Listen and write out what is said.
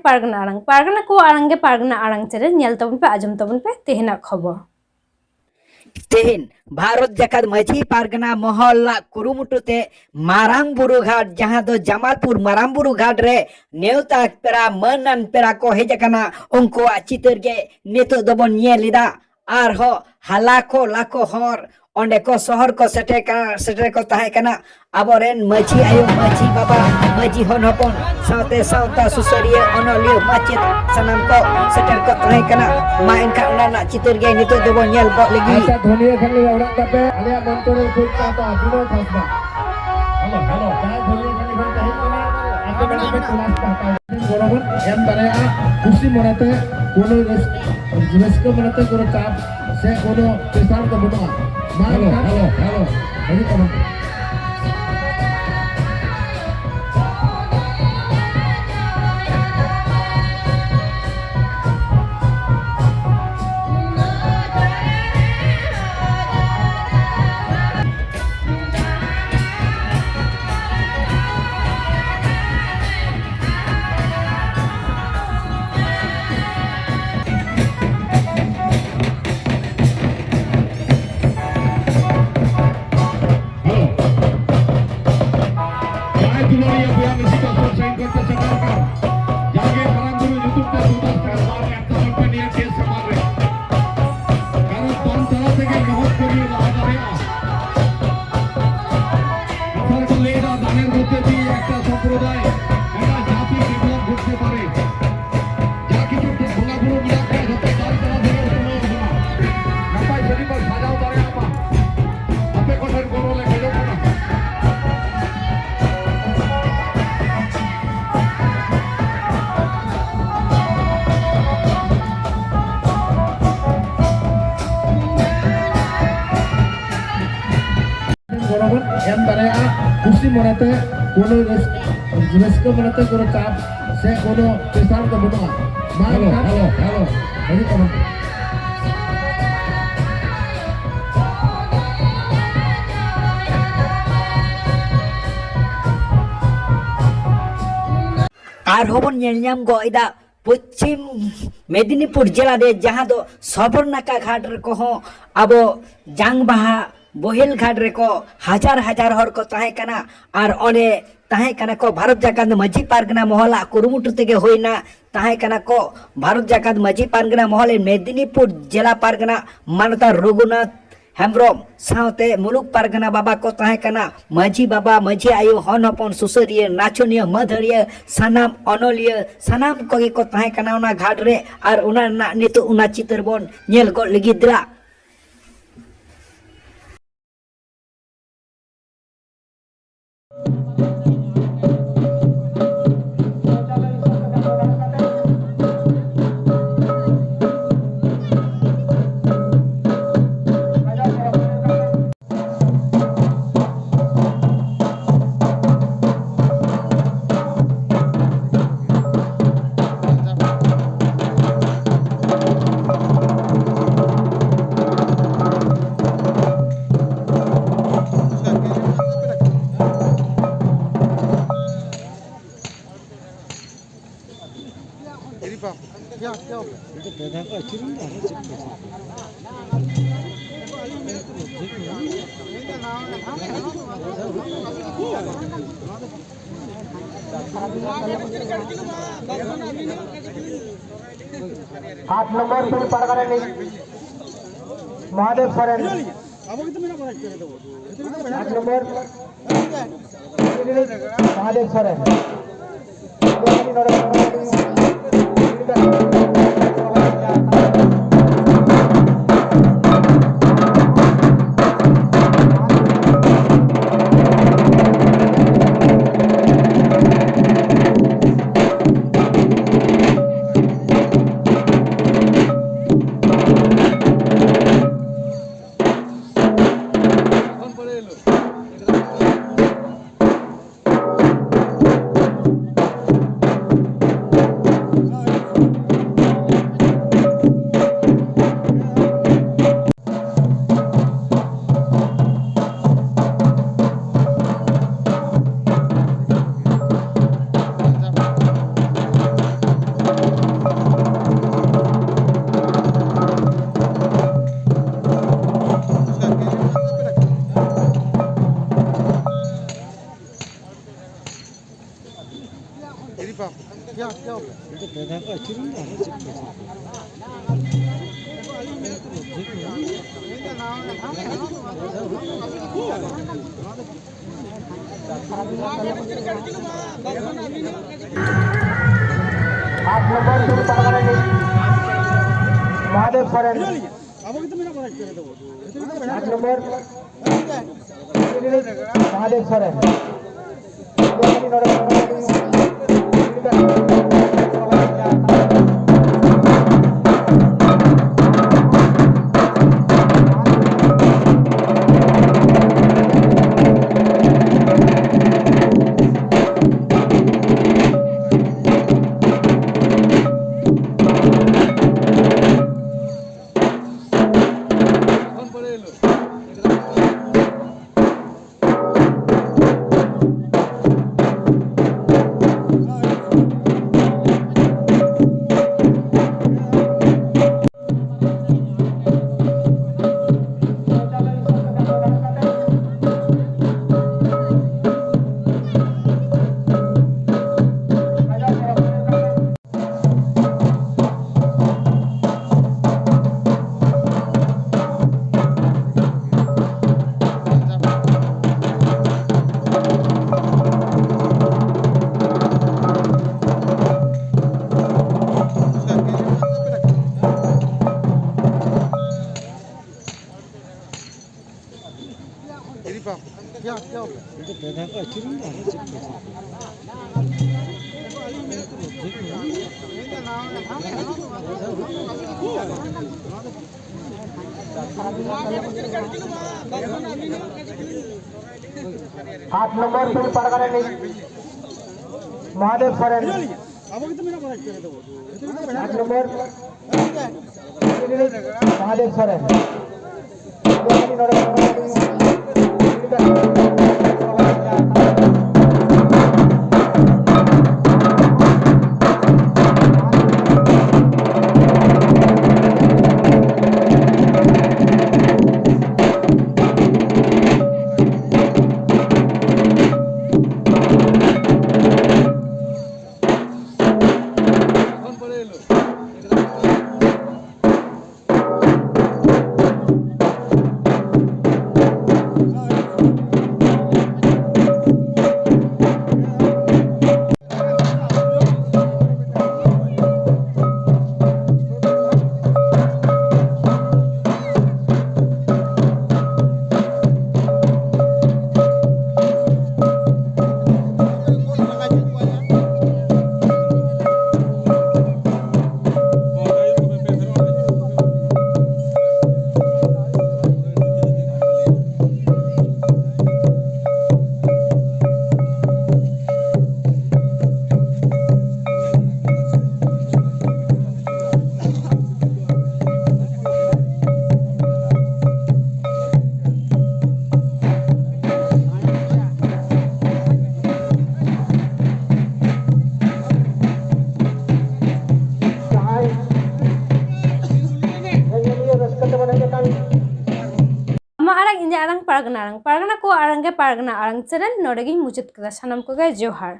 पारगना को आड़ांग गे पारगना आड़ांग channel nail तबन पे आजम तबन पे तेहना खबर तेहन भारत जाकात माझी पारगना महल्ला कुरुमुटुते मारांग बुरु घाट जहां दो जमालपुर मारांग बुरु घाट रे नेवता पेरा मनन पेरा को हेजकना उनको चितर गे नेतो दबन नेलिदा आर हो हलाको लाको हर onde ko sohor ko seter ko tahe kana aboren maji ayo maji baba maji hon hopon saute sauta susaria onolio macet sanam ko seter ko tahe kana main ka na citur ge nitu do nyel bo lagi asa dhoniya khali orang tape alia montore put ka to abino khasba halo ta dhoniya khali ban tahe kana apna nabe tulas pata borobar em tare a khushi monate kono resko monate kono chap se kono pressure ko bana halo ini kamu em tare a khushi monate kono resko monate kono chap se kono pressure ko bana halo ini kamu आर होबन नेलnyam go ida Paschim Medinipur जिला रे जहां दो सबरनाका घाट रे को आबो जांगबाहा बोहेल घाट रे को हजार हजार हर को ताहे कना आर ओने ताहे कना को भारत जाकात माझी पारगना महला कुरुमुटु तेगे होइना ताहे कना को भारत जाकात माझी पारगना महले मेदिनीपुर जिला पारगना मानता रघुनाथ हेम्ब्रम साउते मुलुक पारगना बाबा को ताहे कना माझी बाबा माझी आयु हन हपन सुसरिय नाचनिय मधरिय सनाम अनलिय सनाम कोगे को ताहे कना उना घाट रे आर उना नितो उना चितर बोन नेल गो लगिद्रा आठ नंबर से पारगना महादेव सोरेन आठ नंबर महादेव सोरेन 8 নম্বর ফুল পারগানা মহাদেব সরেন 8 নম্বর মহাদেব সরেন आठ नंबर फुल Pargana Mahadev Soren 8 number Mahadev Soren arang inja arang pargana ko arang ke pargana arang cheren nodegi muchit kala sanam ko ge johar.